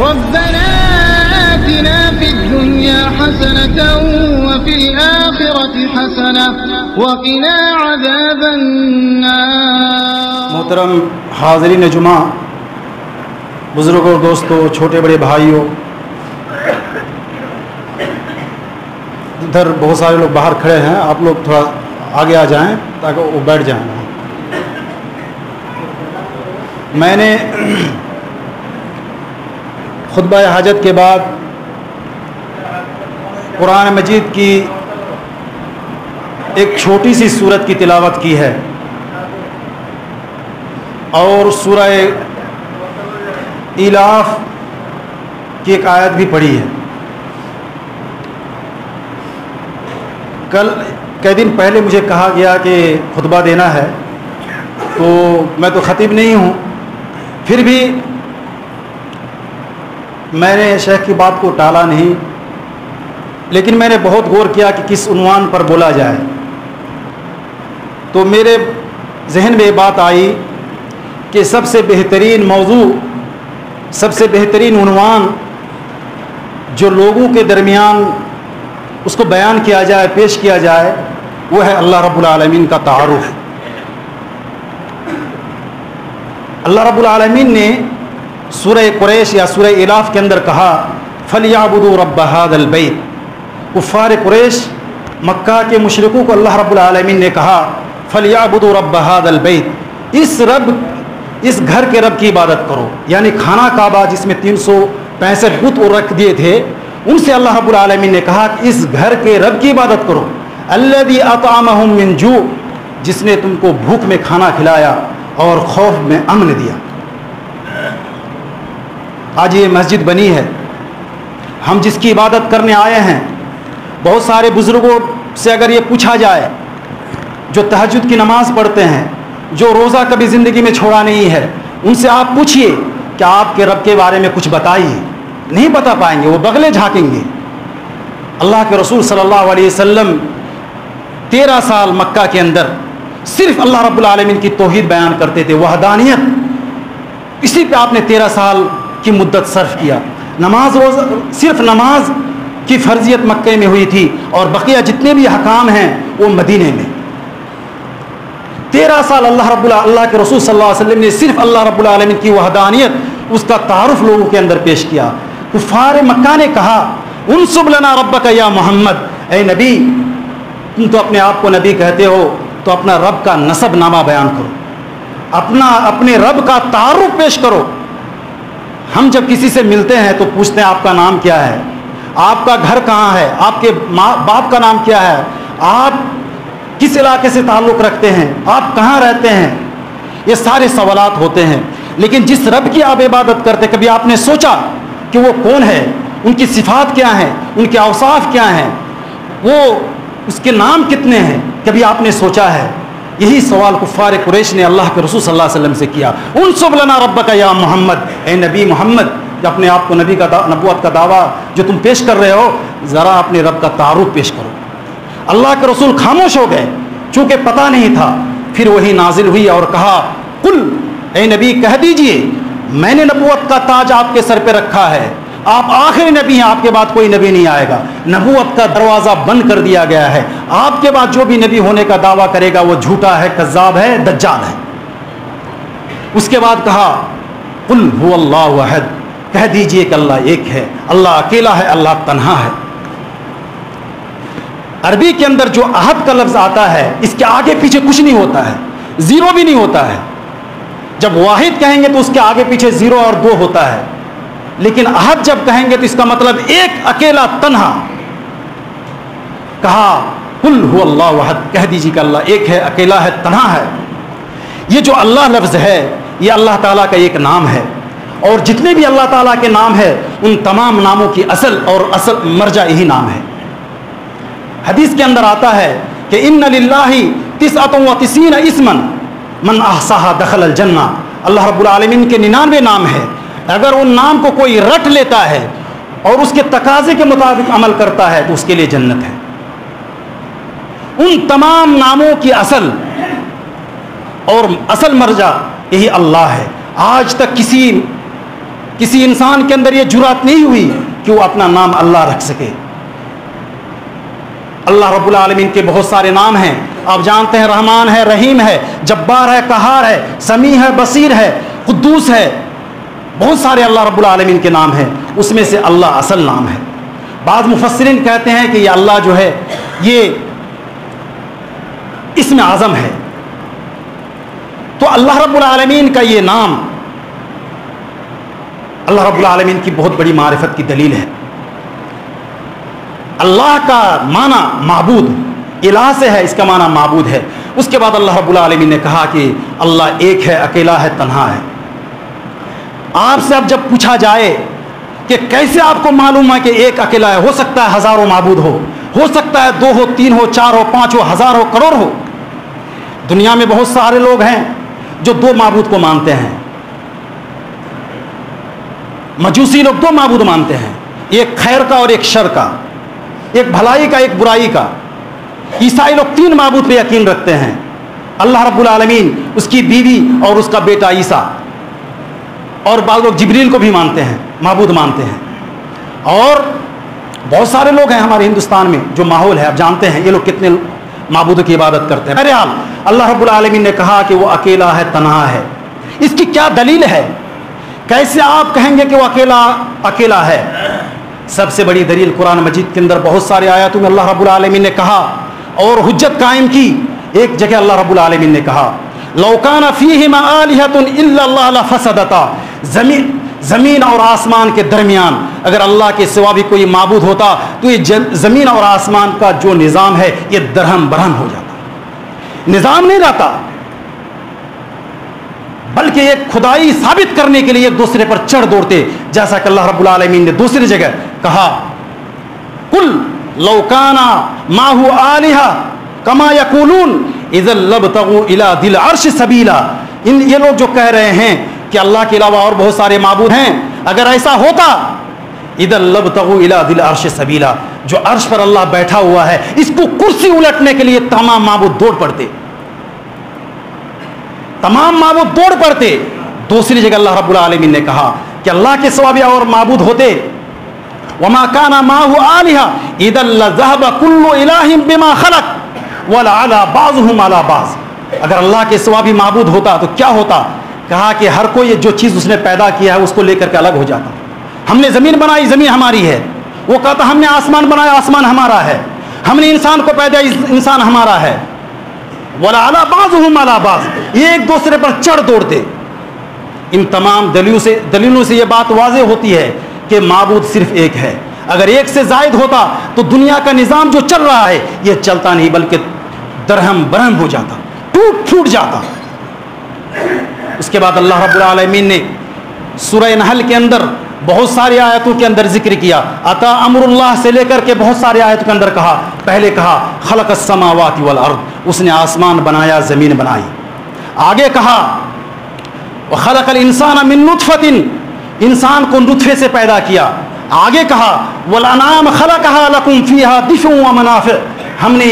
ربنا آتنا في الدنيا حسنة وفي الآخرة حسنة وقنا عذاب النار۔ محترم حاضرین جمعہ، بزرگوں، دوستوں، چھوٹے بڑے بھائیوں، ادھر بہت سارے لوگ باہر کھڑے ہیں، آپ لوگ تھوڑا آگے آ جائیں تاکہ وہ بیٹھ جائیں۔ میں نے خطبہ حاجت کے بعد قرآن مجید کی ایک چھوٹی سی سورت کی تلاوت کی ہے اور سورہ ایلاف کی ایک آیت بھی پڑھی ہے۔ کئی دن پہلے مجھے کہا گیا کہ خطبہ دینا ہے، تو میں تو خطیب نہیں ہوں، پھر بھی میں نے شیخ کی بات کو ٹالا نہیں، لیکن میں نے بہت غور کیا کہ کس عنوان پر بولا جائے، تو میرے ذہن میں یہ بات آئی کہ سب سے بہترین موضوع، سب سے بہترین عنوان جو لوگوں کے درمیان اس کو بیان کیا جائے، پیش کیا جائے، وہ ہے اللہ رب العالمین کا تعارف۔ اللہ رب العالمین نے سورہ قریش یا سورہ الاف کے اندر کہا فَلْيَعْبُدُوا رَبَّ هَذَا الْبَيْتِ۔ کفار قریش مکہ کے مشرکوں کو اللہ رب العالمین نے کہا فَلْيَعْبُدُوا رَبَّ هَذَا الْبَيْتِ، اس گھر کے رب کی عبادت کرو، یعنی خانہ کعبہ جس میں 365 بت رکھ دیے تھے، ان سے اللہ رب العالمین نے کہا کہ اس گھر کے رب کی عبادت کرو، الذی اطعمہم من جوع، جس نے تم کو بھوک میں کھانا کھلایا اور خوف میں امن دیا۔ آج یہ مسجد بنی ہے، ہم جس کی عبادت کرنے آئے ہیں، بہت سارے بزرگوں سے اگر یہ پوچھا جائے جو تہجد کی نماز پڑھتے ہیں، جو روزہ کبھی زندگی میں چھوڑا نہیں ہے، ان سے آپ پوچھئے کہ آپ کے رب کے بارے میں کچھ بتائیے، نہیں بتا پائیں گے، وہ بغلیں جھانکیں گے۔ اللہ کے رسول صلی اللہ علیہ وسلم 13 سال مکہ کے اندر صرف اللہ رب العالمین کی توحید بیان کرتے تھے، وحدانیت، اسی پہ آپ نے 13 سال کی مدت صرف کیا۔ نماز روزہ، صرف نماز کی فرضیت مکہ میں ہوئی تھی اور بقیہ جتنے بھی حکام ہیں وہ مدینے میں۔ 13 سال اللہ کے رسول صلی اللہ علیہ وسلم نے صرف اللہ رب العالمین کی وحدانیت، اس کا تعارف لوگوں کے اندر پیش کیا۔ کفار مکہ نے کہا انصب لنا ربک یا محمد، اے نبی تم تو اپنے آپ کو نبی کہتے ہو، تو اپنا رب کا نسب نامہ بیان کرو، اپنے رب کا تعارف پیش کرو۔ ہم جب کسی سے ملتے ہیں تو پوچھتے ہیں آپ کا نام کیا ہے، آپ کا گھر کہاں ہے، آپ کے ماں باپ کا نام کیا ہے، آپ کس علاقے سے تعلق رکھتے ہیں، آپ کہاں رہتے ہیں، یہ سارے سوالات ہوتے ہیں۔ لیکن جس رب کی آپ عبادت کرتے، کبھی آپ نے سوچا کہ وہ کون ہے، ان کی صفات کیا ہیں، ان کے اوصاف کیا ہیں، وہ اس کے نام کتنے ہیں، کبھی آپ نے سوچا ہے؟ یہی سوال کفار قریش نے اللہ کے رسول صلی اللہ علیہ وسلم سے کیا، انصب لنا ربک یا محمد، اے نبی محمد، اپنے آپ کو نبی کا نبوت کا دعویٰ جو تم پیش کر رہے ہو، ذرا اپنے رب کا تعارف پیش کرو۔ اللہ کے رسول خاموش ہو گئے، چونکہ پتہ نہیں تھا۔ پھر وہی نازل ہوئی اور کہا قل، اے نبی کہہ دیجئے میں نے نبوت کا تاج آپ کے سر پہ رکھا ہے، آپ آخری نبی ہیں، آپ کے بعد کوئی نبی نہیں آئے گا، نبوت کا دروازہ بند کر دیا گیا ہے، آپ کے بعد جو بھی نبی ہونے کا دعویٰ کرے گا وہ جھوٹا ہے، کذاب ہے، دجال ہے۔ اس کے بعد کہا قل هو اللہ احد، کہہ دیجئے کہ اللہ ایک ہے، اللہ اکیلا ہے، اللہ تنہا ہے۔ عربی کے اندر جو احد کا لفظ آتا ہے، اس کے آگے پیچھے کچھ نہیں ہوتا ہے، زیرو بھی نہیں ہوتا ہے۔ جب واحد کہیں گے تو اس کے آگے پیچھے 0 اور 2 ہوتا ہے، لیکن احد جب کہیں گے تو اس کا مطلب ایک، اکیلا، تنہا۔ کہا قل هو اللہ احد، کہہ دیجیے کہ اللہ ایک ہے، اکیلا ہے، تنہا ہے۔ یہ جو اللہ لفظ ہے یہ اللہ تعالیٰ کا ایک نام ہے، اور جتنے بھی اللہ تعالیٰ کے نام ہے ان تمام ناموں کی اصل مرجع یہی نام ہے۔ حدیث کے اندر آتا ہے کہ ان للہ 99 اسما من احصاها دخل الجنہ، اللہ رب العالمین کے 99 نام ہے، اگر ان نام کو کوئی رٹ لیتا ہے اور اس کے تقاضے کے مطابق عمل کرتا ہے تو اس کے لیے جنت ہے۔ ان تمام ناموں کی اصل مرجع یہی اللہ ہے۔ آج تک کسی کسی انسان کے اندر یہ جرات نہیں ہوئی کہ وہ اپنا نام اللہ رکھ سکے. اللہ رب العالمین کے بہت سارے نام ہیں. آپ جانتے ہیں رحمان ہے، رحیم ہے، جبار ہے، قہار ہے، سمیع ہے، بصیر ہے، قدوس ہے. بہت سارے اللہ رب العالمین کے نام ہیں. اس میں سے اللہ اصل نام ہے. بعض مفسرین کہتے ہیں کہ یہ اللہ جو ہے یہ اسم اعظم ہے. تو اللہ رب العالمین کا یہ نام اللہ رب العالمین کی بہت بڑی معرفت کی دلیل ہے. اللہ کا معنی معبود، الہ سے ہے، اس کا معنی معبود ہے. اس کے بعد اللہ رب العالمین نے کہا کہ اللہ ایک ہے، اکیلا ہے، تنہا ہے. آپ سے اب جب پوچھا جائے کہ کیسے آپ کو معلوم ہے کہ ایک اکیلا ہے، ہو سکتا ہے ہزاروں معبود ہو سکتا ہے 2 ہو، 3 ہو، 4 ہو، 5 ہو، 1000 ہو، کروڑ ہو. دنیا میں بہت سارے لوگ ہیں جو 2 معبود کو مانتے ہیں. مجوسی لوگ 2 معبود مانتے ہیں، ایک خیر کا اور ایک شر کا، ایک بھلائی کا ایک برائی کا. عیسائی لوگ 3 معبود پہ یقین رکھتے ہیں، اللہ رب العالمین، اس کی بیوی اور اس کا بیٹا عیسیٰ. اور بعض لوگ جبریل کو بھی مانتے ہیں، معبود مانتے ہیں. اور بہت سارے لوگ ہیں ہمارے ہندوستان میں جو ماحول ہے، آپ جانتے ہیں یہ لوگ کتنے معبودوں کی عبادت کرتے ہیں. بہرحال اللہ رب العالمین نے کہا کہ وہ اکیلا ہے، تنہا ہے. اس کی کیا دلیل ہے؟ کیسے آپ کہیں گے کہ وہ اکیلا ہے؟ سب سے بڑی دلیل قرآن مجید کے اندر بہت سارے آیاتوں میں اللہ رب العالمین نے کہا اور حجت قائم کی. ایک جگہ اللہ رب العالمین نے کہا لو کان فیہما آلہۃ الا اللہ لفسدتا. زمین اور آسمان کے درمیان اگر اللہ کے سوا بھی کوئی معبود ہوتا تو یہ زمین اور آسمان کا جو نظام ہے یہ درہم برہم ہو جاتا. نظام نہیں رہتا، بلکہ ایک خدائی ثابت کرنے کے لیے ایک دوسرے پر چڑھ دوڑتے. جیسا کہ اللہ رب العالمین نے دوسری جگہ کہا قل لو کان ماہ آلہہ کما یقولون اذا لابتغوا الی ذی العرش سبیلا. یہ لوگ جو کہہ رہے ہیں کہ اللہ کے علاوہ اور بہت سارے معبود ہیں، اگر ایسا ہوتا اذا لابتغوا الی ذی العرش سبیلا، جو عرش پر اللہ بیٹھا ہوا ہے اس کو کرسی الٹنے کے لیے تمام معبود دوڑ پڑتے، تمام معبود دوڑ پڑتے. دوسری جگہ اللہ رب العالمین نے کہا کہ اللہ کے سوا بھی اور معبود ہوتے وما کان معه آلہہ اذا لذهب كل الہ بما خلق ولعلى بعضهم على بعض. اگر اللہ کے سوا بھی معبود ہوتا تو کیا ہوتا؟ کہا کہ ہر کوئی جو چیز اس نے پیدا کیا ہے اس کو لے کر کے الگ ہو جاتا. ہم نے زمین بنائی، زمین ہماری ہے. وہ کہتا ہم نے آسمان بنایا، آسمان ہمارا ہے. ہم نے انسان کو پیدا، انسان ہمارا ہے. وَلَعَلَى بَعْضُهُمْ عَلَى بَعْضٍ، یہ ایک دوسرے پر چڑھ دوڑتے. ان تمام دلیلوں سے یہ بات واضح ہوتی ہے کہ معبود صرف ایک ہے. اگر ایک سے زائد ہوتا تو دنیا کا نظام جو چل رہا ہے یہ چلتا نہیں، بلکہ درہم برہم ہو جاتا، ٹوٹ پھوٹ جاتا. اس کے بعد اللہ رب العالمین نے سورہ نحل کے اندر بہت ساری آیتوں کے اندر ذکر کیا. عطا امر اللہ سے لے کر کے بہت سارے آیتوں کے اندر کہا. پہلے کہا خلق السماوات والارض، اس نے آسمان بنایا، زمین بنائی. آگے کہا وخلق الانسان من نطفۃ، انسان کو نطفے سے پیدا کیا. آگے کہا والانعام خلقها لکم فیہا دفع ومنافع، ہم نے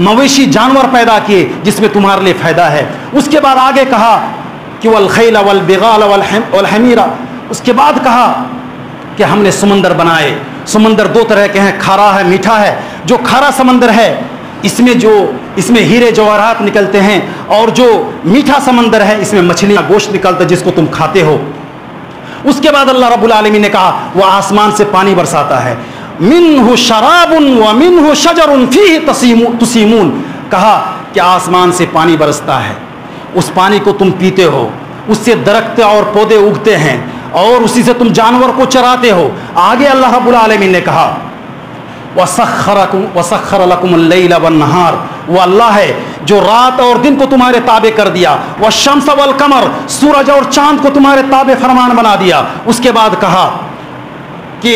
مویشی جانور پیدا کیے جس میں تمہارے لیے فائدہ ہے. اس کے بعد آگے کہا کہ والخیل والبغال والحمیر. اس کے بعد کہا کہ ہم نے سمندر بنائے. سمندر 2 طرح کے ہیں، کھارا ہے، میٹھا ہے. جو کھارا سمندر ہے اس میں ہیرے جواہرات نکلتے ہیں، اور جو میٹھا سمندر ہے اس میں مچھلیاں گوشت نکلتا ہے جس کو تم کھاتے ہو. اس کے بعد اللہ رب العالمین نے کہا وہ آسمان سے پانی برساتا ہے. منہ شراب ومنہ شجر فیہ تسیمون، کہا کہ آسمان سے پانی برستا ہے، اس پانی کو تم پیتے ہو، اس سے درخت اور پودے اگتے ہیں اور اسی سے تم جانور کو چراتے ہو. آگے اللہ رب العالمین نے کہا وَسَخَّرَ لَكُمُ اللَّيْلَ وَالنَّهَارَ، وہ اللہ ہے جو رات اور دن کو تمہارے تابع کر دیا. وَالشَّمْسَ وَالْقَمَرَ، سورج اور چاند کو تمہارے تابع فرمان بنا دیا. اس کے بعد کہا کہ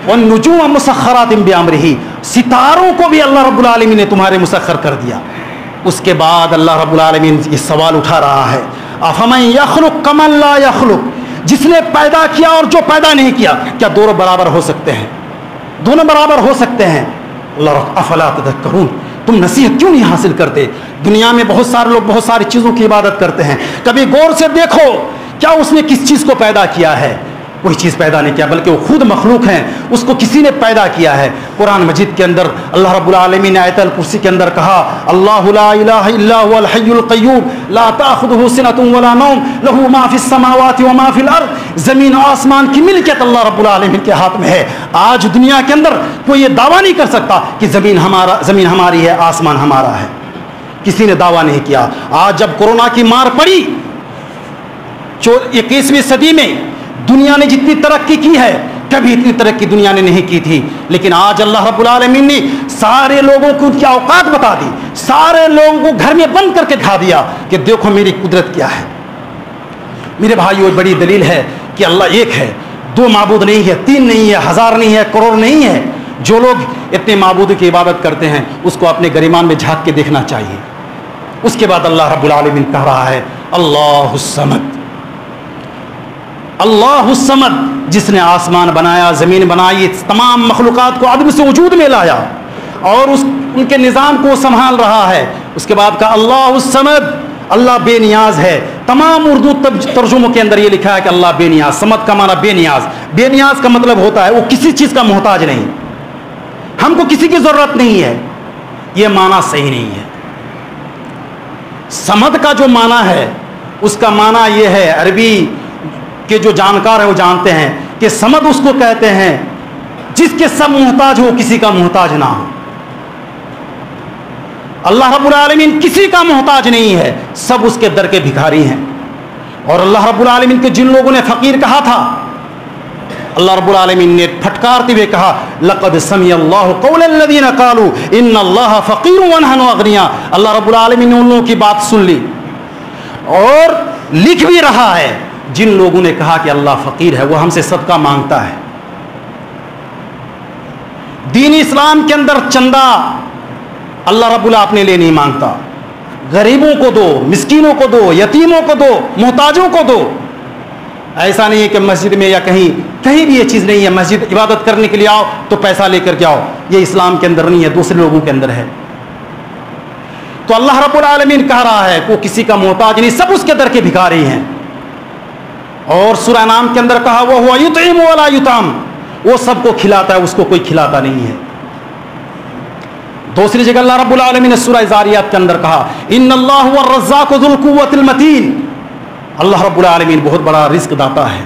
وَالنُّجُومَ مُسَخَّرَاتٍ بِأَمْرِهِ، ستاروں کو بھی اللہ رب العالمین نے تمہارے مسخر کر دیا. اس کے بعد اللہ رب العالمین یہ سوال اٹھا رہا ہے أَفَمَنْ يَخْلُقُ كَمَنْ لَا يَخْلُقُ، جس نے پیدا کیا اور جو پیدا نہیں کیا، کیا دونوں برابر ہو سکتے ہیں؟ دونوں برابر ہو سکتے ہیں. اللہ افلا تذکرون، تم نصیحت کیوں نہیں حاصل کرتے؟ دنیا میں بہت سارے لوگ بہت ساری چیزوں کی عبادت کرتے ہیں. کبھی غور سے دیکھو کیا اس نے کس چیز کو پیدا کیا ہے. کوئی چیز پیدا نہیں کیا، بلکہ وہ خود مخلوق ہیں، اس کو کسی نے پیدا کیا ہے۔ قرآن مجید کے اندر اللہ رب العالمین نے آیت الکرسی کے اندر کہا اللہ لا الہ الا هو الحی القیوم لا تأخذه سنة ولا نوم له ما فی السماوات وما فی الارض، زمین و آسمان کی ملکیت اللہ رب العالمین کے ہاتھ میں ہے۔ آج دنیا کے اندر کوئی یہ دعویٰ نہیں کر سکتا کہ زمین ہماری ہے، آسمان ہمارا ہے، کسی نے دعویٰ نہیں کیا۔ آج جب کورونا کی مار پڑی 21ویں صدی میں، دنیا نے جتنی ترقی کی ہے کبھی اتنی ترقی دنیا نے نہیں کی تھی، لیکن آج اللہ رب العالمین نے سارے لوگوں کو ان کی اوقات بتا دی، سارے لوگوں کو گھر میں بند کر کے دکھا دیا کہ دیکھو میری قدرت کیا ہے۔ میرے بھائیو، بڑی دلیل ہے کہ اللہ ایک ہے، دو معبود نہیں ہے، تین نہیں ہے، ہزار نہیں ہے، کروڑ نہیں ہے۔ جو لوگ اتنے معبودوں کی عبادت کرتے ہیں اس کو اپنے گریمان میں جھانک کے دیکھنا چاہیے۔ اس کے بعد اللہ رب العالمین کہہ رہا ہے اللہ الصمد، اللہ الصمد، جس نے آسمان بنایا، زمین بنائی، تمام مخلوقات کو عدم سے وجود میں لایا اور ان کے نظام کو سنبھال رہا ہے۔ اس کے بعد کہا اللہ الصمد، اللہ بے نیاز ہے۔ تمام اردو ترجموں کے اندر یہ لکھا ہے کہ اللہ بے نیاز، صمد کا معنی بے نیاز۔ بے نیاز کا مطلب ہوتا ہے وہ کسی چیز کا محتاج نہیں، ہم کو کسی کی ضرورت نہیں ہے، یہ معنی صحیح نہیں ہے۔ صمد کا جو معنی ہے اس کا معنی یہ ہے، عربی کے جو جانکار ہیں وہ جانتے ہیں کہ صمد اس کو کہتے ہیں جس کے سب محتاج ہو، کسی کا محتاج نہ ہو۔ اللہ رب العالمین کسی کا محتاج نہیں ہے، سب اس کے در کے بھکاری ہیں۔ اور اللہ رب العالمین کے جن لوگوں نے فقیر کہا تھا، اللہ رب العالمین نے پھٹکارتے ہوئے کہا لقد سمع اللہ قول الذین قالوا ان اللہ فقیر ونحن اغنیاء۔ اللہ رب العالمین نے ان لوگوں کی بات سن لی اور لکھ بھی رہا ہے جن لوگوں نے کہا کہ اللہ فقیر ہے، وہ ہم سے صدقہ مانگتا ہے۔ دین اسلام کے اندر چندہ اللہ رب العالمین اپنے لیے نہیں مانگتا، غریبوں کو دو، مسکینوں کو دو، یتیموں کو دو، محتاجوں کو دو۔ ایسا نہیں ہے کہ مسجد میں یا کہیں بھی یہ چیز نہیں ہے مسجد عبادت کرنے کے لیے آؤ تو پیسہ لے کر کے آؤ، یہ اسلام کے اندر نہیں ہے، دوسرے لوگوں کے اندر ہے۔ تو اللہ رب العالمین کہہ رہا ہے کہ وہ کسی کا محتاج نہیں، سب اس کے در کے بھکاری ہیں۔ اور سورہ نام کے اندر کہا وہ ہوا یطعم ولا یطعم، وہ سب کو کھلاتا ہے، اس کو کوئی کھلاتا نہیں ہے۔ دوسری جگہ اللہ رب العالمین نے سورہ زاریات کے اندر کہا ان اللہ هو الرزاق ذو القوۃ المتین، اللہ رب العالمین بہت بڑا رزق داتا ہے،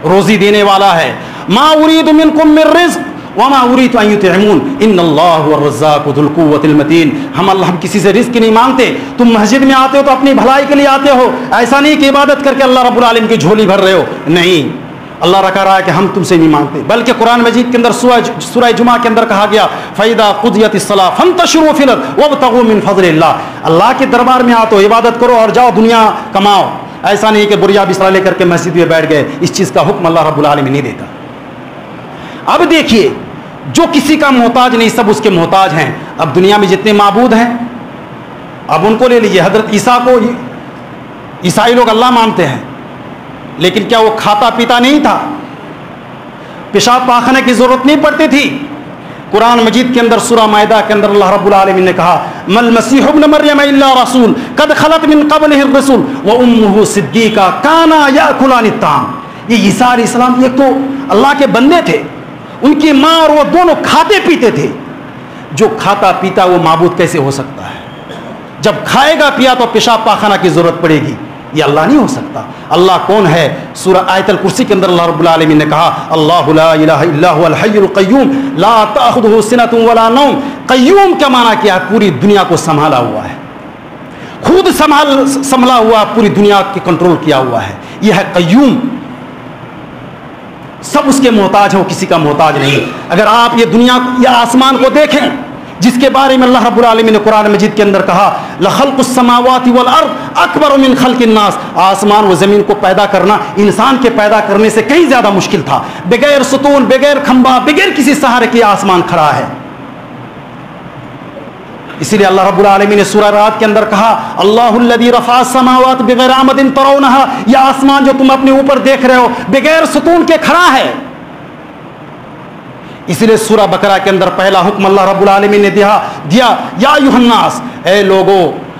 روزی دینے والا ہے۔ ما اريد منکم من رزق وما اريد ان يطعمون ان اللہ هو الرزاق ذو القوۃ المتین۔ ہم کسی سے رزق نہیں مانگتے، تم مسجد میں آتے ہو تو اپنی بھلائی کے لیے آتے ہو، ایسا نہیں کہ عبادت کر کے اللہ رب العالمین کی جھولی بھر رہے ہو، نہیں، اللہ رکھا رہا ہے کہ ہم تم سے نہیں مانگتے۔ بلکہ قرآن مجید کے اندر سورہ جمعہ کے اندر کہا گیا فَإِذَا قُضِيَتِ الصَّلَاةُ فَانتَشِرُوا فِي الْأَرْضِ وَابْتَغُوا مِنْ فَضْلِ اللَّهِ، اللہ کے دربار میں آتے ہو، عبادت کرو اور جاؤ دنیا کماؤ۔ ایسا نہیں کہ بریا بسرا لے کر کے مسجد میں بیٹھ گئے، اس چیز کا حکم اللہ رب العالمین نہیں دیتا۔ اب دیکھیے، جو کسی کا محتاج نہیں سب اس کے محتاج ہیں۔ اب دنیا میں جتنے معبود ہیں اب ان کو لے لیجیے، حضرت عیسیٰ کو عیسائی لوگ اللہ مانتے ہیں، لیکن کیا وہ کھاتا پیتا نہیں تھا؟ پیشاب پاخانے کی ضرورت نہیں پڑتی تھی؟ قرآن مجید کے اندر سورہ مائدہ کے اندر اللہ رب العالمین نے کہا مل مسیح ابن مریم الا رسول قد خلت من قبلہ الرسل وامہ صدیقہ کانا یاکلان الطعام۔ یہ عیسیٰ علیہ السلام ایک تو اللہ کے بندے تھے، ان کی ماں اور وہ دونوں کھاتے پیتے تھے۔ جو کھاتا پیتا وہ معبود کیسے ہو سکتا ہے؟ جب کھائے گا پیا تو پیشاب پاخانہ کی ضرورت پڑے گی، یہ اللہ نہیں ہو سکتا۔ اللہ کون ہے؟ سورہ آیت الکرسی کے اندر اللہ رب العالمین نے کہا اللہ لا الہ الا هو الحی القیوم لا تأخذہ سنۃ ولا نوم۔ قیوم کا معنی کیا ہے؟ پوری دنیا کو سنبھالا ہوا ہے، خود سنبھلا ہوا، پوری دنیا کی کنٹرول کیا ہوا ہے، یہ ہے قیوم۔ سب اس کے محتاج ہیں، وہ کسی کا محتاج نہیں۔ اگر آپ یہ دنیا یا آسمان کو دیکھیں جس کے بارے میں اللہ رب العالمین نے قرآن مجید کے اندر کہا لخلق السماوات والارض اکبر من خلق الناس، آسمان و زمین کو پیدا کرنا انسان کے پیدا کرنے سے کہیں زیادہ مشکل تھا۔ بغیر ستون، بغیر کھمبا، بغیر کسی سہارے کے آسمان کھڑا ہے۔ اسی لیے اللہ رب العالمین نے سورہ رات کے اندر کہا اللہ الذی رفع السماوات بغیر عمد ترونہا، یہ آسمان جو تم اپنے اوپر دیکھ رہے ہو بغیر ستون کے کھڑا ہے۔ اسی لیے سورہ بقرہ کے اندر پہلا حکم اللہ رب العالمین نے دیا یا ایھا الناس، اے لوگو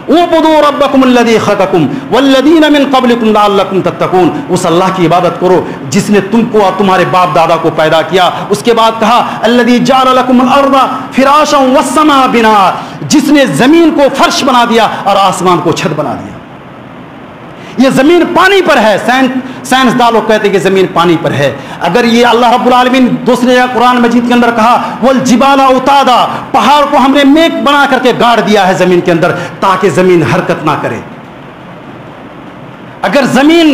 اعبدوا ربکم الذی خلقکم والذین من قبلکم لعلکم تتقون. اس اللہ کی عبادت کرو جس نے تم کو اور تمہارے باپ دادا کو پیدا کیا. اس کے بعد کہا الذی جعل لکم الارض فراشا والسماء بناء, جس نے زمین کو فرش بنا دیا اور آسمان کو چھت بنا دیا. یہ زمین پانی پر ہے. سائنسداں لوگ کہتے ہیں کہ زمین پانی پر ہے. اگر یہ اللہ رب العالمین دوسرے قرآن مجید کے اندر کہا والجبال اوتادا, پہاڑ کو ہم نے میک بنا کر کے گاڑ دیا ہے زمین کے اندر تاکہ زمین حرکت نہ کرے. اگر زمین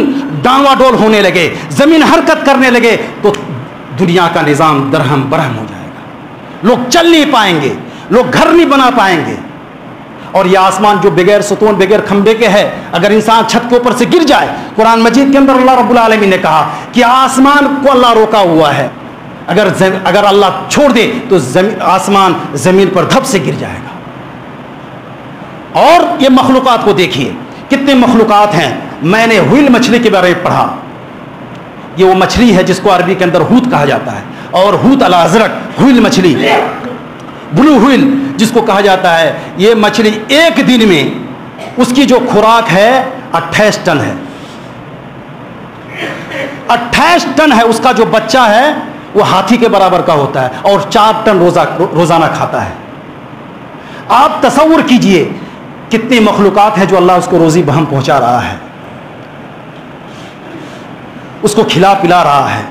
ڈانوا ڈول ہونے لگے, زمین حرکت کرنے لگے تو دنیا کا نظام درہم برہم ہو جائے گا. لوگ چل نہیں پائیں گے, لوگ گھر نہیں بنا پائیں گے. اور یہ آسمان جو بغیر ستون بغیر کھمبے کے ہے, اگر انسان چھت کے اوپر سے گر جائے, قرآن مجید کے اندر اللہ رب العالمین نے کہا کہ آسمان کو اللہ روکا ہوا ہے, اگر اللہ چھوڑ دے تو آسمان زمین پر دھپ سے گر جائے گا. اور یہ مخلوقات کو دیکھیے, کتنے مخلوقات ہیں. میں نے ہوئل مچھلی کے بارے میں پڑھا. یہ وہ مچھلی ہے جس کو عربی کے اندر ہوت کہا جاتا ہے, اور ہوت الازرق ہوئل مچھلی, بلو ہوئل جس کو کہا جاتا ہے. یہ مچھلی ایک دن میں اس کی جو خوراک ہے 28 ٹن ہے. 28 ٹن ہے. اس کا جو بچہ ہے وہ ہاتھی کے برابر کا ہوتا ہے اور 4 ٹن روزانہ کھاتا ہے. آپ تصور کیجئے کتنی مخلوقات ہیں جو اللہ اس کو روزی بہم پہنچا رہا ہے, اس کو کھلا پلا رہا ہے.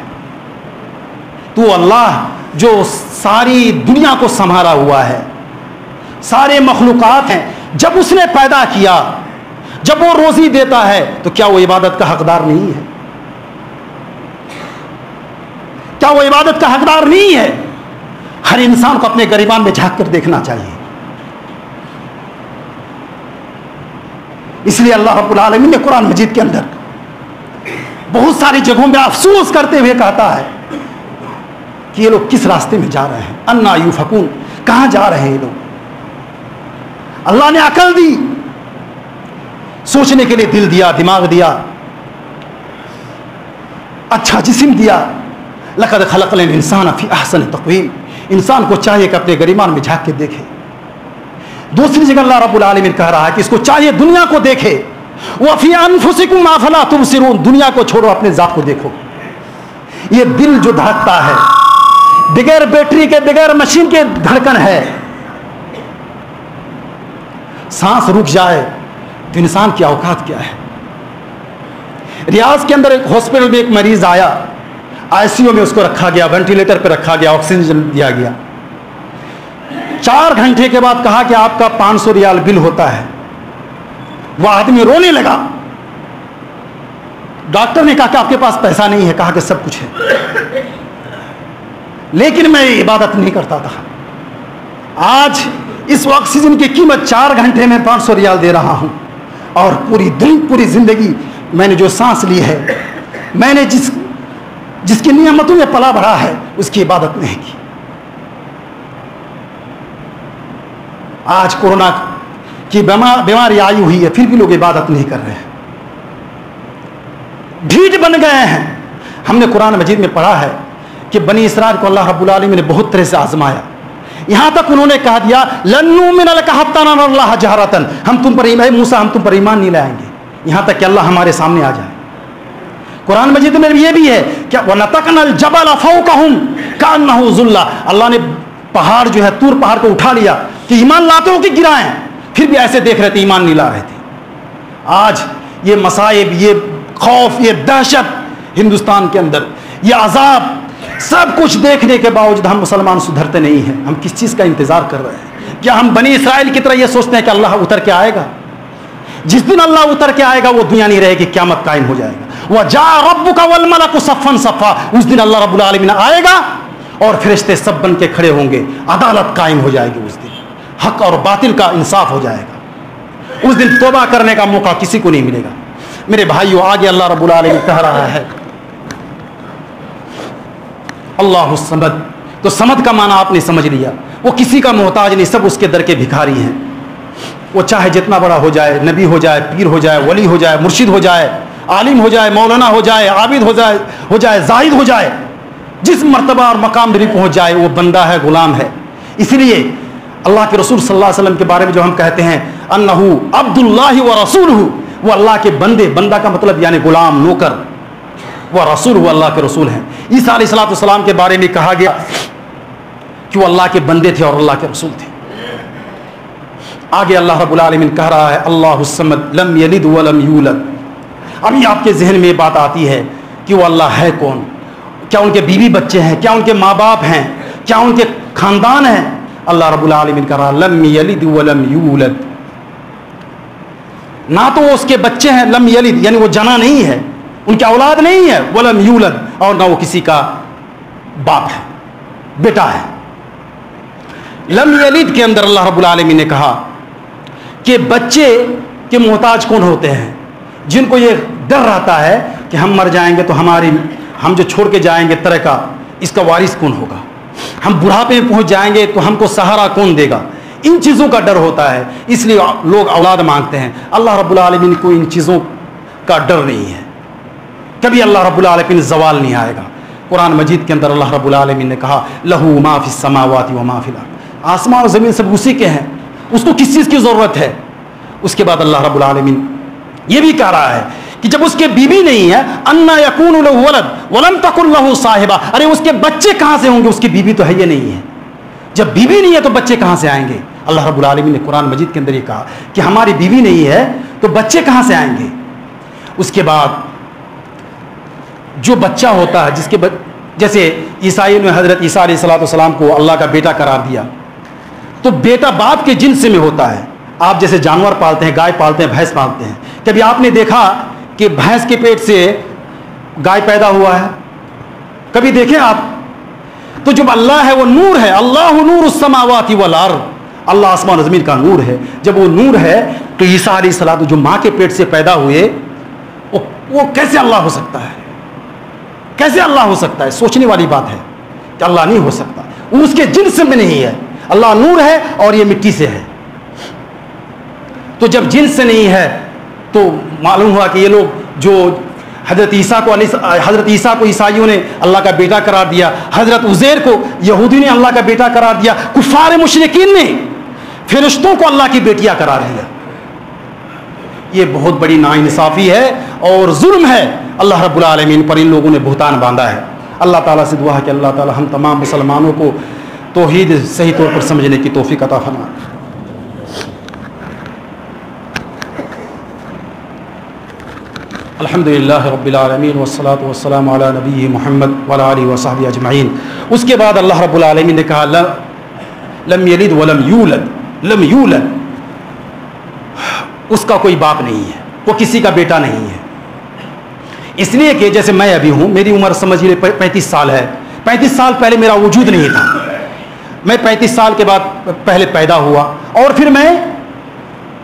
تو اللہ جو ساری دنیا کو سنبھالا ہوا ہے, سارے مخلوقات ہیں, جب اس نے پیدا کیا, جب وہ روزی دیتا ہے تو کیا وہ عبادت کا حقدار نہیں ہے؟ کیا وہ عبادت کا حقدار نہیں ہے؟ ہر انسان کو اپنے گریبان میں جھانک کر دیکھنا چاہیے. اس لیے اللہ رب العالمین نے قرآن مجید کے اندر بہت ساری جگہوں میں افسوس کرتے ہوئے کہتا ہے کہ یہ لوگ کس راستے میں جا رہے ہیں. انا یوفکون, کہاں جا رہے ہیں یہ لوگ؟ اللہ نے عقل دی, سوچنے کے لیے دل دیا, دماغ دیا, اچھا جسم دیا. لقد خلقنا الانسان فی احسن تقویم. انسان کو چاہیے کہ اپنے گریبان میں جھانک کے دیکھے. دوسری جگہ اللہ رب العالمین کہہ رہا ہے کہ اس کو چاہیے دنیا کو دیکھے. وفی انفسکم افلا تبصرون, دنیا کو چھوڑو اپنے ذات کو دیکھو. یہ دل جو دھڑکتا ہے بغیر بیٹری کے, بغیر مشین کے دھڑکن ہے. سانس رک جائے تو انسان کی اوقات کیا ہے. ریاض کے اندر ایک ہاسپٹل میں ایک مریض آیا, آئی سی یو میں اس کو رکھا گیا, وینٹیلیٹر پہ رکھا گیا, آکسیجن دیا گیا. 4 گھنٹے کے بعد کہا کہ آپ کا 500 ریال بل ہوتا ہے. وہ آدمی رونے لگا. ڈاکٹر نے کہا کہ آپ کے پاس پیسہ نہیں ہے. کہا کہ سب کچھ ہے لیکن میں عبادت نہیں کرتا تھا. آج اس آکسیجن کی قیمت 4 گھنٹے میں 500 ریال دے رہا ہوں, اور پوری زندگی میں نے جو سانس لی ہے, میں نے جس کی نعمتوں میں پلا بڑھا ہے, اس کی عبادت نہیں کی. آج کورونا کی بیماری آئی ہوئی ہے, پھر بھی لوگ عبادت نہیں کر رہے ہیں, ڈھیٹ بن گئے ہیں. ہم نے قرآن مجید میں پڑھا ہے کہ بنی اسرائیل کو اللہ رب العالمین نے بہت طرح سے آزمایا. یہاں تک انہوں نے کہا دیا لن نؤمن لک حتی نری اللہ جہرۃ, ہم تم پر اے موسیٰ ہم تم پر ایمان نہیں لائیں گے یہاں تک کہ اللہ ہمارے سامنے آ جائے. قرآن مجید میں یہ بھی ہے کہ وَنَتَقْنَا الْجَبَلَ فَوْقَهُمْ كَأَنَّهُ ظُلَّةٌ, اللہ نے پہاڑ جو ہے طور پہاڑ کو اٹھا لیا کہ ایمان لاتے ہو کہ گرائیں, پھر بھی ایسے دیکھ رہے تھے, ایمان نہیں لا رہے تھے. آج یہ مصائب, یہ خوف, یہ دہشت ہندوستان کے اندر, یہ عذاب, سب کچھ دیکھنے کے باوجود ہم مسلمان سدھرتے نہیں ہیں. ہم کس چیز کا انتظار کر رہے ہیں؟ کیا ہم بنی اسرائیل کی طرح یہ سوچتے ہیں کہ اللہ اتر کے آئے گا؟ جس دن اللہ اتر کے آئے گا وہ دنیا نہیں رہے گی, قیامت قائم ہو جائے گا. وَجَاءَ رَبُّكَ وَالْمَلَكُ صَفًّا صَفًّا, اس دن اللہ رب العالمین آئے گا اور فرشتے سب بن کے کھڑے ہوں گے, عدالت قائم ہو جائے گی. اس دن حق اور باطل کا انصاف ہو جائے گا. اس دن توبہ کرنے کا موقع کسی کو نہیں ملے گا. میرے بھائیو, آگے اللہ رب العالمین کہہ رہا ہے اللہ الصمد. تو صمد کا معنی آپ نے سمجھ لیا, وہ کسی کا محتاج نہیں, سب اس کے در کے بھکاری ہیں. وہ چاہے جتنا بڑا ہو جائے, نبی ہو جائے, پیر ہو جائے, ولی ہو جائے, مرشد ہو جائے, عالم ہو جائے, مولانا ہو جائے, عابد ہو جائے, زاہد ہو جائے, جس مرتبہ اور مقام بھی پہنچ جائے وہ بندہ ہے, غلام ہے. اس لیے اللہ کے رسول صلی اللہ علیہ وسلم کے بارے میں جو ہم کہتے ہیں انہو عبد اللہ و رسولہ، وہ اللہ کے بندے، بندہ کا مطلب یعنی غلام، نوکر، وہ رسول، وہ اللہ کے رسول ہیں۔ عیسیٰ علیہ السلام کے بارے میں کہا گیا کہ وہ اللہ کے بندے تھے اور اللہ کے رسول تھے۔ آگے اللہ رب العالمین کہہ رہا ہے اللہ الصمد لم یلد ولم یولد۔ ابھی آپ کے ذہن میں یہ بات آتی ہے کہ وہ اللہ ہے کون؟ کیا ان کے بیوی بچے ہیں؟ کیا ان کے ماں باپ ہیں؟ کیا ان کے خاندان ہیں؟ اللہ رب العالمین کہہ رہا لم یلد ولم یولد، نہ تو وہ اس کے بچے ہیں، لم یلد یعنی وہ جنا نہیں ہے، ان کی اولاد نہیں ہے، ولم یولد اور نہ وہ کسی کا باپ ہے، بیٹا ہے۔ لم یلد کے اندر اللہ رب العالمین نے کہا کہ بچے کے محتاج کون ہوتے ہیں؟ جن کو یہ ڈر رہتا ہے کہ ہم مر جائیں گے تو ہم جو چھوڑ کے جائیں گے ترکہ، اس کا وارث کون ہوگا؟ ہم بڑھاپے میں پہنچ جائیں گے تو ہم کو سہارا کون دے گا؟ ان چیزوں کا ڈر ہوتا ہے، اس لیے لوگ اولاد مانگتے ہیں۔ اللہ رب العالمین کو ان چیزوں کا ڈر نہیں ہے، کبھی اللہ رب العالمین زوال نہیں آئے گا۔ قرآن مجید کے اندر اللہ رب العالمین نے کہا لہو ما فی السماوات و ما فی الارض، آسمان اور زمین سب اسی کے ہیں، اس کو کس چیز کی ضرورت ہے؟ اس کے بعد اللہ رب العالمین یہ بھی کہہ رہا ہے کہ جب اس کے بیوی نہیں ہے انا یکون لہ ولد ولم تکن لہ صاحبہ، ارے اس کے بچے کہاں سے ہوں گے؟ اس کی بیوی تو ہے یہ نہیں ہے، جب بیوی نہیں ہے تو بچے کہاں سے آئیں گے؟ اللہ رب العالمین نے قرآن مجید کے اندر یہ کہا کہ ہماری بیوی نہیں ہے تو بچے کہاں سے آئیں گے؟ اس کے بعد جو بچہ ہوتا ہے جس کے جیسے عیسائی نے حضرت عیسیٰ علیہ السلام کو اللہ کا بیٹا قرار دیا، تو بیٹا باپ کے جنس میں ہوتا ہے۔ آپ جیسے جانور پالتے ہیں، گائے پالتے ہیں، بھینس پالتے ہیں، کبھی آپ نے دیکھا کہ بھینس کے پیٹ سے گائے پیدا ہوا ہے؟ کبھی دیکھیں آپ؟ تو جب اللہ ہے وہ نور ہے، اللہ نور السماوات والارض، اللہ آسمان و زمین کا نور ہے۔ جب وہ نور ہے تو عیسیٰ علیہ السلام جو ماں کے پیٹ سے پیدا ہوئے وہ کیسے اللہ ہو سکتا ہے؟ کیسے اللہ ہو سکتا ہے؟ سوچنے والی بات ہے کہ اللہ نہیں ہو سکتا، وہ اس کے جنس میں نہیں ہے۔ اللہ نور ہے اور یہ مٹی سے ہے، تو جب جنس سے نہیں ہے تو معلوم ہوا کہ یہ لوگ جو حضرت عیسیٰ کو عیسائیوں نے اللہ کا بیٹا قرار دیا، حضرت عزیر کو یہودی نے اللہ کا بیٹا قرار دیا، کفار مشرکین نے فرشتوں کو اللہ کی بیٹیاں قرار دیا۔ یہ بہت بڑی ناانصافی ہے اور ظلم ہے اللہ رب العالمین پر، ان لوگوں نے بہتان باندھا ہے۔ اللہ تعالیٰ سے دعا ہے کہ اللہ تعالیٰ ہم تمام مسلمانوں کو توحید صحیح طور پر سمجھنے کی توفیق عطا فرمائے۔ الحمدللہ رب العالمین والصلاة والسلام علی نبی محمد وعلی آلہ وصحبہ اجمعین۔ اس کے بعد اللہ رب العالمین نے کہا لم یلد ولم یولد، لم یولد، اس کا کوئی باپ نہیں ہے، وہ کسی کا بیٹا نہیں ہے۔ اس لیے کہ جیسے میں ابھی ہوں، میری عمر سمجھ لیں 35 سال ہے، 35 سال پہلے میرا وجود نہیں تھا، میں 35 سال کے بعد پہلے پیدا ہوا، اور پھر میں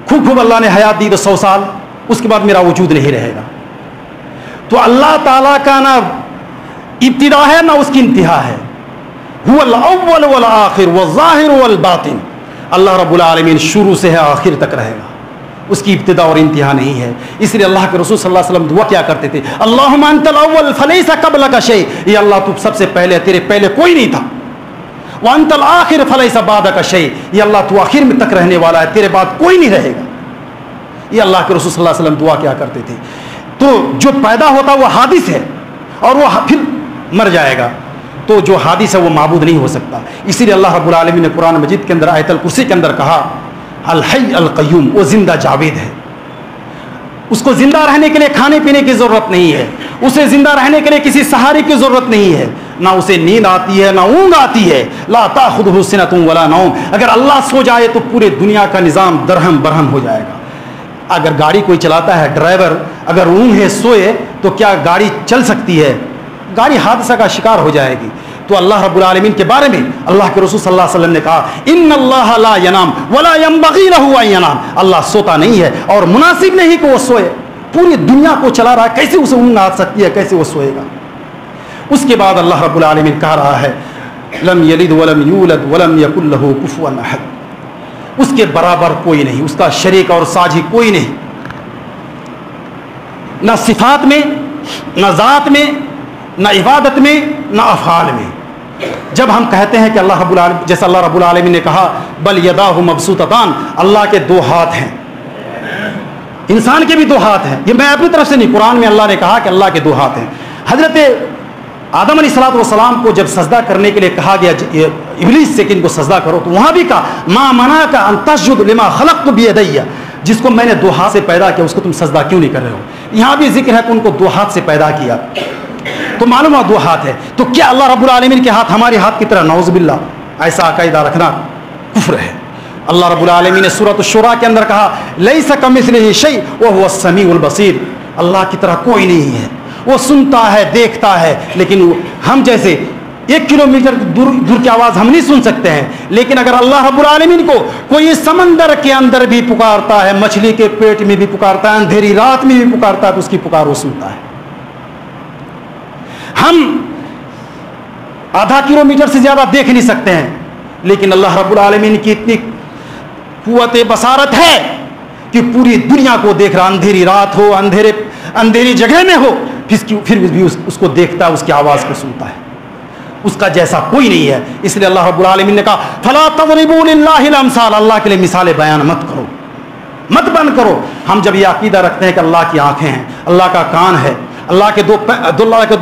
خوب اللہ نے حیات دی تو 100 سال، اس کے بعد میرا وجود نہیں رہے گا۔ تو اللہ تعالیٰ کا نہ ابتدا ہے نہ اس کی انتہا ہے، هو الاول والآخر والظاہر والباطن، اللہ رب العالمین شروع سے ہے آخر تک رہے گا، اس کی ابتدا اور انتہا نہیں ہے۔ اس لیے اللہ کے رسول صلی اللہ علیہ وسلم دعا کیا کرتے تھے اللہم انت الاول فلیس قبلک شیء، یہ اللہ تو سب سے پہلے، تیرے پہلے کوئی نہیں تھا، وانت الاخر فلیس بعدک شیء، یہ اللہ تو آخر میں تک رہنے والا ہے، تیرے بعد کوئی نہیں رہے گا۔ یہ اللہ کے رسول صلی اللہ علیہ وسلم دعا کیا کرتے تھے۔ تو جو پیدا ہوتا وہ حادث ہے اور وہ پھر مر جائے گا، تو جو حادث ہے وہ معبود نہیں ہو سکتا۔ اسی لیے اللہ رب العالمین نے قرآن مجید کے اندر آیت الکرسی کے اندر کہا الحی القیوم، وہ زندہ جاوید ہے، اس کو زندہ رہنے کے لیے کھانے پینے کی ضرورت نہیں ہے، اسے زندہ رہنے کے لیے کسی سہارے کی ضرورت نہیں ہے، نہ اسے نیند آتی ہے نہ اونگ آتی ہے، لا تاخذہ سنۃ ولا نوم، اگر اللہ سو جائے تو پورے دنیا کا نظام درہم برہم ہو جائے گا۔ اگر گاڑی کوئی چلاتا ہے ڈرائیور، اگر اونگ ہے سوئے تو کیا گاڑی چل سکتی ہے؟ گاڑی حادثہ کا شکار ہو جائے گی۔ تو اللہ رب العالمین کے بارے میں اللہ کے رسول صلی اللہ علیہ وسلم نے کہا ان اللہ لا ینام ولا ينبغي له ان ینام، اللہ سوتا نہیں ہے اور مناسب نہیں کہ وہ سوئے، پوری دنیا کو چلا رہا ہے، کیسے اسے اونگ آ سکتی ہے، کیسے وہ سوئے گا؟ اس کے بعد اللہ رب العالمین کہہ رہا ہے لم یلد ولم یولد ولم یکن له کفوا احد، اس کے برابر کوئی نہیں، اس کا شریک اور ساجی کوئی نہیں، نہ صفات میں، نہ ذات میں، نہ عبادت میں، نہ افعال میں، جب ہم کہتے ہیں کہ اللہ رب العالمین، جیسا اللہ رب العالمین نے کہا بل یداہ مبسوطتان، اللہ کے دو ہاتھ ہیں، انسان کے بھی دو ہاتھ ہیں، یہ میں اپنی طرف سے نہیں، قرآن میں اللہ نے کہا کہ اللہ کے دو ہاتھ ہیں۔ حضرت آدم علیہ السلام کو جب سجدہ کرنے کے لیے کہا گیا ابلیس سے کہ ان کو سجدہ کرو، تو وہاں بھی کہا ما منعک ان تسجد لما خلقت بیدی، جس کو میں نے دو ہاتھ سے پیدا کیا اس کو تم سجدہ کیوں نہیں کر رہے ہو؟ یہاں بھی ذکر ہے کہ ان کو دو ہاتھ سے پیدا کیا، تو معلوم ہے دو ہاتھ ہے، تو کیا اللہ رب العالمین کے ہاتھ ہمارے ہاتھ کی طرح؟ نعوذ باللہ، ایسا عقیدہ رکھنا کفر ہے۔ اللہ رب العالمین نے سورۃ الشورى کے اندر کہا لیس کمثلہ شیء وہو السمیع البصیر، اللہ کی طرح کوئی نہیں ہے، وہ سنتا ہے دیکھتا ہے، لیکن ہم جیسے 1 کلومیٹر دور کی آواز ہم نہیں سن سکتے ہیں، لیکن اگر اللہ رب العالمین کو کوئی سمندر کے اندر بھی پکارتا ہے، مچھلی کے پیٹ میں بھی پکارتا ہے، اندھیری رات میں بھی پکارتا ہے، تو اس کی پکار وہ سنتا ہے۔ ہم آدھا کلومیٹر سے زیادہ دیکھ نہیں سکتے ہیں، لیکن اللہ رب العالمین کی اتنی قوت بصارت ہے کہ پوری دنیا کو دیکھ رہا، اندھیری رات ہو، اندھیری جگہ میں ہو، پھر بھی اس کو دیکھتا ہے، اس کی آواز کو سنتا ہے، اس کا جیسا کوئی نہیں ہے۔ اس لیے اللہ رب العالمین نے کہا فلا تضربوا للہ الامثال، اللہ کے لیے مثالیں بیان مت کرو، مت بند کرو۔ ہم جب یہ عقیدہ رکھتے ہیں کہ اللہ کی آنکھیں ہیں، اللہ کا کان ہے، اللہ کے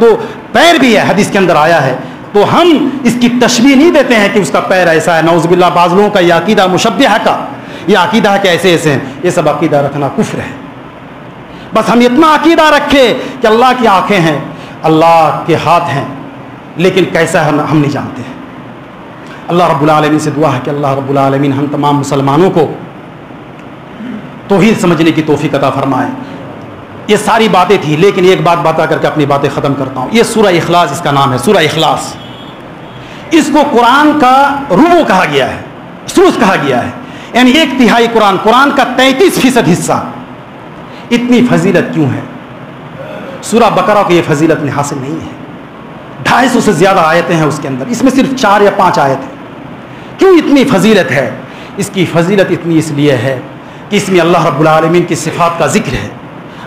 دو پیر بھی ہے، حدیث کے اندر آیا ہے، تو ہم اس کی تشبیہ نہیں دیتے ہیں کہ اس کا پیر ایسا ہے، نعوذ باللہ۔ بعض لوگوں کا یہ عقیدہ مشبہہ کا یہ عقیدہ ہے کہ ایسے ایسے ہیں، یہ سب عقیدہ رکھنا کفر ہے۔ بس ہم اتنا عقیدہ رکھے کہ اللہ کی آنکھیں ہیں، اللہ کے ہاتھ ہیں، لیکن کیسا ہے ہم نہیں جانتے ہیں۔ اللہ رب العالمین سے دعا ہے کہ اللہ رب العالمین ہم تمام مسلمانوں کو توحید سمجھنے کی توفیق عطا فرمائے۔ یہ ساری باتیں تھی، لیکن ایک بات بتا کر کے اپنی باتیں ختم کرتا ہوں۔ یہ سورہ اخلاص اس کا نام ہے، سورہ اخلاص۔ اس کو قرآن کا ربع کہا گیا ہے، ثلث کہا گیا ہے، یعنی 1/3 قرآن کا 33% حصہ۔ اتنی فضیلت کیوں ہے؟ سورہ بقرہ کو یہ فضیلت میں حاصل نہیں ہے، 250 سے زیادہ آیتیں ہیں اس کے اندر، اس میں صرف 4 یا 5 آیت ہیں۔ کیوں اتنی فضیلت ہے؟ اس کی فضیلت اتنی اس لیے ہے کہ اس میں اللہ رب العالمین کی صفات کا ذکر ہے،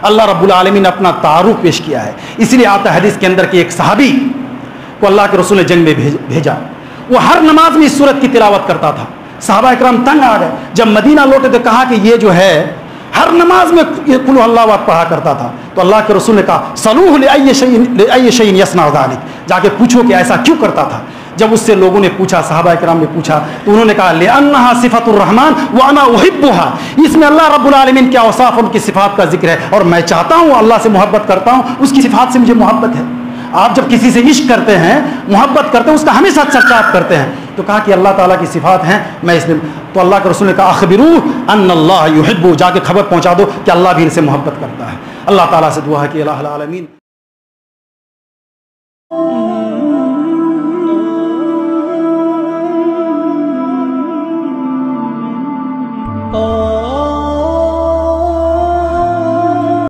اللہ رب العالمین نے اپنا تعارف پیش کیا ہے۔ اس لیے آتا ہے حدیث کے اندر کہ ایک صحابی کو اللہ کے رسول نے جنگ میں بھیجا، وہ ہر نماز میں اس سورت کی تلاوت کرتا تھا۔ صحابہ اکرام تنگ آ گئے، جب مدینہ لوٹے تو کہا کہ یہ جو ہے ہر نماز میں قل اللہ احد پڑھا کرتا تھا، تو اللہ کے رسول نے کہا صلوہ لأی شیء یصنع ذلک، جا کے پوچھو کہ ایسا کیوں کرتا تھا۔ جب اس سے لوگوں نے پوچھا، صحابہ کرام نے پوچھا، تو انہوں نے کہا لأنہا صفت الرحمن وانا احبھا، اس میں اللہ رب العالمین کے اوصاف، ان کی صفات کا ذکر ہے، اور میں چاہتا ہوں، اللہ سے محبت کرتا ہوں، اس کی صفات سے مجھے محبت ہے۔ آپ جب کسی سے عشق کرتے ہیں، محبت کرتے ہیں، اس کا ہمیشہ چرچا آپ کرتے ہیں، تو کہا کہ اللہ تعالیٰ کی صفات ہیں، میں اس میں، تو اللہ کے رسول نے کہا اخبروہ ان اللہ یحب، جا کے خبر پہنچا دو کہ اللہ بھی ان سے محبت کرتا ہے۔ اللہ تعالیٰ سے دعا ہے کہ الہ العالمین